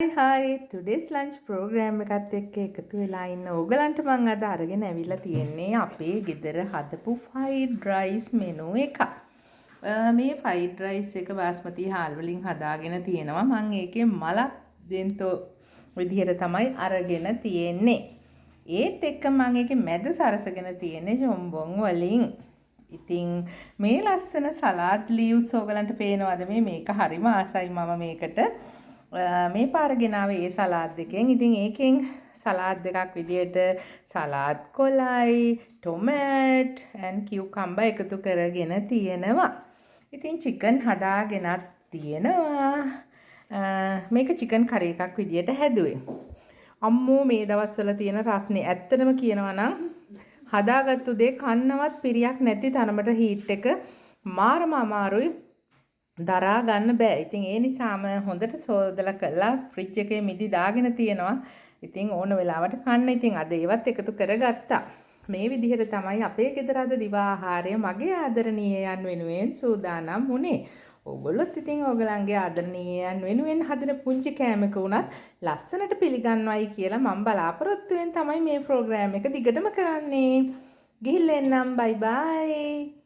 Hi, today's lunch program එකත් එක්ක එකතු වෙලා ඉන්න ඕගලන්ට මම අද අරගෙන ඇවිල්ලා තියෙන්නේ අපේ ගෙදර හදපු fried rice menu එක. මේ fried rice එක බාස්මති හාල් වලින් හදාගෙන තියෙනවා. මම ඒකේ මලක් දෙන්තෝ විදිහට තමයි අරගෙන තියෙන්නේ. ඒත් එක්ක මම ඒකේ මැද සරසගෙන තියෙන්නේ ජොම්බොන් වලින්. ඉතින් මේ ලස්සන සලාඩ් ලීව්ස් ඕගලන්ට පේනවද මේක හරිම ආසයි මම මේකට. මේ පාර ගෙනාවේ ඒ සලාඩ් දෙකෙන්. ඉතින් ඒකෙන් සලාඩ් දෙකක් විදියට සලාඩ් කොලයි, ටොමැට් and cucumber එකතු කරගෙන තියෙනවා. ඉතින් chicken හදාගෙනත් තියෙනවා. මේක chicken curry එකක් විදියට හැදුවේ. අම්මෝ මේ දවස්වල තියෙන රස්නේ ඇත්තටම කියනවා නම් හදාගත්තු දේ කන්නවත් පිරියක් නැති තරමට හීට් එක මාරම අමාරුයි. දරා ගන්න බෑ. ඉතින් ඒ නිසාම හොඳට සෝදලා කළා ෆ්‍රිජ් එකේ මිදි දාගෙන තියෙනවා. ඉතින් ඕන වෙලාවට කන්න. ඉතින් අද ඒවත් එකතු කරගත්තා. මේ විදිහට තමයි අපේ ගෙදර අද දිවා ආහාරය මගේ ආදරණීයයන් වෙනුවෙන් සූදානම් වුණේ. ඕගොල්ලොත් ඉතින් ඕගලන්ගේ ආදරණීයයන් වෙනුවෙන් හදන පුංචි කෑමක වුණත් ලස්සනට පිළිගන්නවයි කියලා මම බලාපොරොත්තු වෙන තමයි මේ ප්‍රෝග්‍රෑම් එක දිගටම කරන්නේ. ගිහිල්ලා එන්නම්. බයි බයි.